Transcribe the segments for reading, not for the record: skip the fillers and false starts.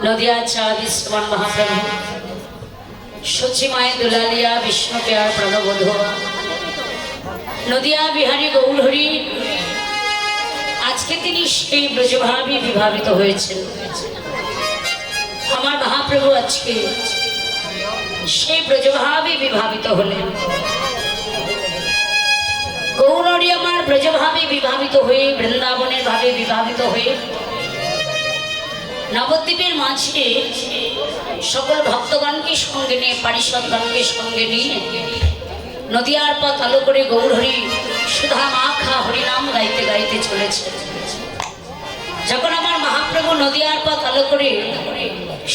नदिया चादिस्वन महाप्रभु सची माए दुलालिया विष्णु प्यार प्रणबोध नदिया बिहारी गौरहरी आज के दिन সেই ব্রজভাবে বিভাবিত হয়েছেন আমার মহাপ্রভু আজকে সেই ব্রজভাবে বিভাবিত হলেন গৌরহরি আমার ব্রজভাবে বিভাবিত হয়ে বৃন্দাবনের ভাবে বিভাবিত হয়ে नवद्वीपेर माझे सकल भक्तगणके संगे निये पारिषदगणके संगे निये नदियार पथ आलो करे गौरहरि सुधा माखा हरिनाम गाइते गाइते चलेछे जखन आमार महाप्रभु नदियार पथ आलो करे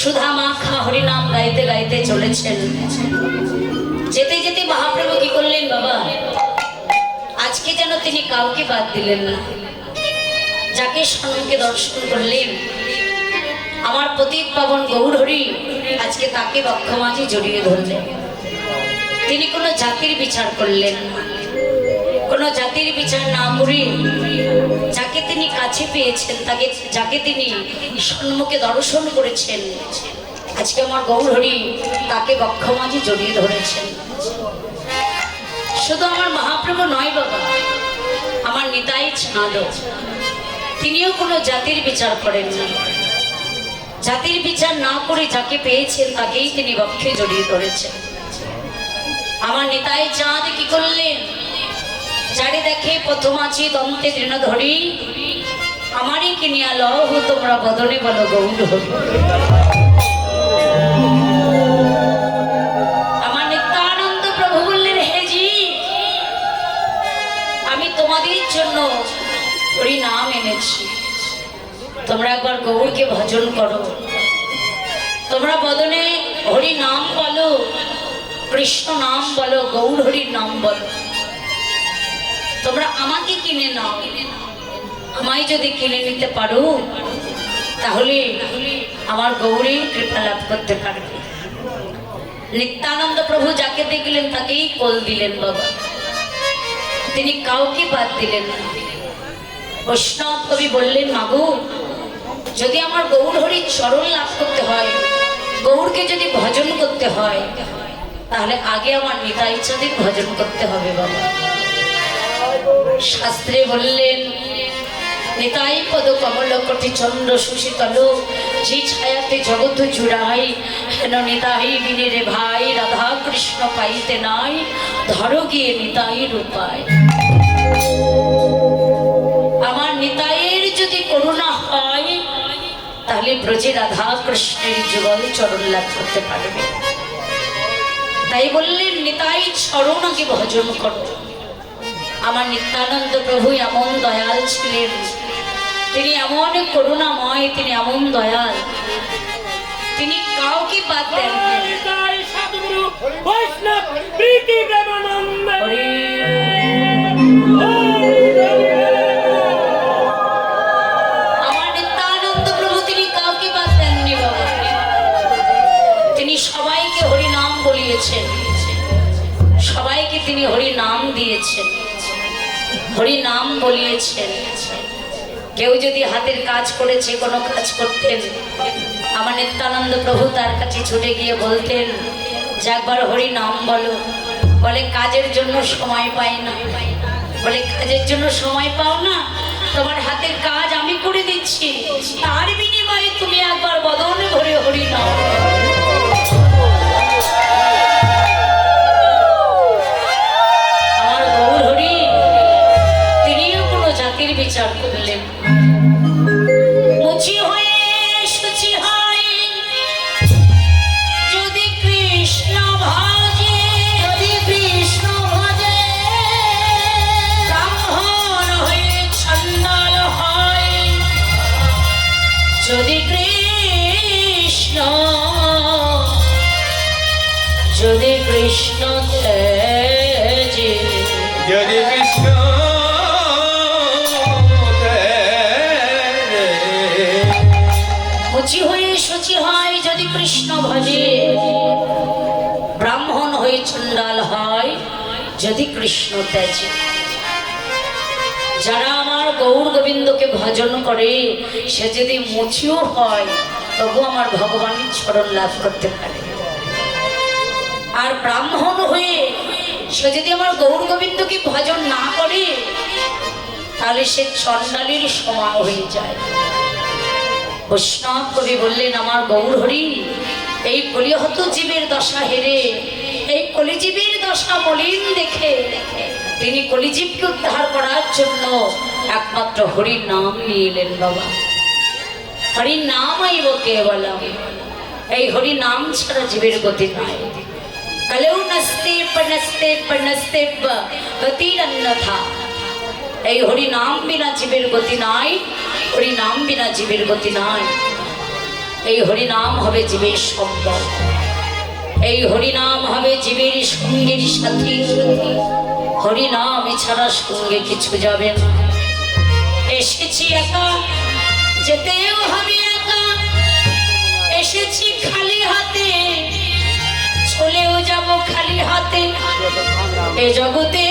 सुधा माखा हरिनाम गाइते गाइते चलेछेन जेते जेते महाप्रभु कि करलेन बाबा आजके जेन तिनि काउके बाद दिलेन ना जाके सम्मुखे दर्शन करलेन আমার পতিত পাবন গৌরহরি আজকে তাকে বক্ষমাঝে জড়িয়ে ধরলেন তিনি কোনো জাতির বিচার করলেন না কোনো জাতির বিচার না করে যাকে তিনি কাছে পেয়েছেন তাকে যাকে তিনি সম্মুখে দর্শন করেছেন আজকে আমার গৌরহরি তাকে বক্ষমাঝে জড়িয়ে ধরেছেন শুধু আমার মহাপ্রভু নয় বাবা আমার নিতাই চাঁদ তিনিও কোনো জাতির বিচার করেন না জাতির বিচার না করে যাকে পেয়েছেন তাকেই তিনি বক্ষে জড়িয়ে ধরেছেন আমার নিতাই চাঁদ কি করলেন যারে দেখে প্রথম আছি দন্তে তৃণধরি আমারই কিনিয়া লহ তোমরা বদনে বলো গৌরহরি আমার নিত্যানন্দ প্রভু বললেন হে জি আমি তোমাদের জন্য হরি নাম এনেছি তোমরা একবার গৌরকে ভজন করো তোমরা বদনে হরি নাম বলো কৃষ্ণ নাম বলো গৌর হরির নাম বলো তোমরা আমাকে কিনে নাও আমায় যদি কিনে নিতে পারো তাহলে আমার গৌরী কৃপা লাভ করতে পারবে নিত্যানন্দ প্রভু যাকে দেখলেন তাকেই কোল দিলেন বাবা তিনি কাউকে বাদ দিলেন না বৈষ্ণব কবি বললেন মাগো যদি আমার গৌরহরির চরণ লাভ করতে হয় গৌরকে যদি ভজন করতে হয় তাহলে আগে আমার নিতাই চাঁদের ভজন করতে হবে বাবা শাস্ত্রে বললেন নিতাই পদ কমল কোটি চন্দ্র সুশীতল যে ছায়াতে জগৎ জুড়াই হেন নিতাই বিনে রে ভাই রাধা কৃষ্ণ পাইতে নাই ধরো গিয়ে নিতাই রূপায় আমার নিতাইয়ের যদি করুণা হয় তাহলে ব্রজে রাধা কৃষ্ণের যুগল চরণ লাভ করতে পারবে তাই বললেন নিতাই চরণ আগে ভজন করো আমার নিত্যানন্দ প্রভু এমন দয়াল ছিলেন তিনি এমন করুণাময় তিনি এমন দয়াল তিনি কাউকে বাদ দেন সবাইকে তিনি হরি নাম দিয়েছেন হরি নাম বলিয়েছেন কেউ যদি হাতের কাজ করেছে কোনো কাজ করতেন আমার নিত্যানন্দ প্রভু তার কাছে ছুটে গিয়ে বলতেন যে একবার হরি নাম বলো বলে কাজের জন্য সময় পাই না বলে কাজের জন্য সময় পাও না তোমার হাতের কাজ আমি করে দিচ্ছি তার বিনিময়ে তুমি একবার বদনে ভরে হরি নাম বিচার করলেন মুচি হয়ে সুচি হয় যদি কৃষ্ণ ভজে ব্রাহ্মণ হয়ে ছন্দাল হয় যদি কৃষ্ণ যদি কৃষ্ণ তেজে, যদি কৃষ্ণ মুচি হয়ে শুচি হয় যদি কৃষ্ণ ভজে, ব্রাহ্মণ হয়ে চণ্ডাল হয় যদি কৃষ্ণ তেজে। যারা আমার গৌর গোবিন্দকে ভজন করে সে যদি মুচিও হয় তবু আমার ভগবানের চরণ লাভ করতে পারে। আর ব্রাহ্মণ হয়ে সে যদি আমার গৌর গোবিন্দকে ভজন না করে তাহলে সে চণ্ডালীর সমান হয়ে যায়। বৈষ্ণব কবি বললেন, আমার গৌর হরি এই কলিহত জীবের দশা হেরে, এই কলিজীবের দশা মলিন দেখে তিনি কলিজীবকে উদ্ধার করার জন্য একমাত্র হরির নাম নিয়ে এলেন। বাবা, হরির নাম আইব কেবলম, এই হরি নাম ছাড়া জীবের গতি নাই। কলেও নস্তে পনস্তে পনস্তে গতির অন্যথা, এই হরি নাম বিনা জীবের গতি নাই, হরি নাম বিনা জীবের গতি নাই। এই হরি নাম হবে জীবের সম্বল, এই হরি নাম হবে জীবের সঙ্গের সাথী। হরি নাম এছাড়া সঙ্গে কিছু যাবে না। এসেছি একা, যেতেও হবে একা, এসেছি খালি হাতে, চলেও যাব খালি হাতে। এ জগতে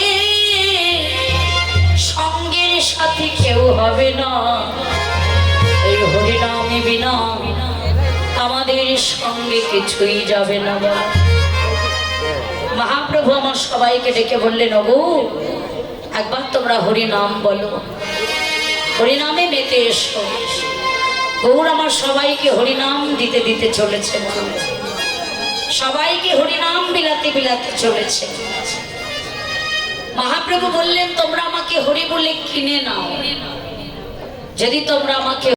সঙ্গের সাথী কেউ হবে না, এই হরি নামে বিনা আমাদের সঙ্গে কিছুই যাবে না। মহাপ্রভু আমার সবাইকে ডেকে বললেন, ওগো একবার তোমরা হরি নাম বলো, হরি নামে মেতে এসো। গৌর আমার সবাইকে হরি নাম দিতে দিতে চলেছে, সবাইকে হরি নাম বিলাতে বিলাতে চলেছে। মহাপ্রভু বললেন, তোমরা আমাকে হরি বলে কিনে নাও, যদি তোমরা আমাকে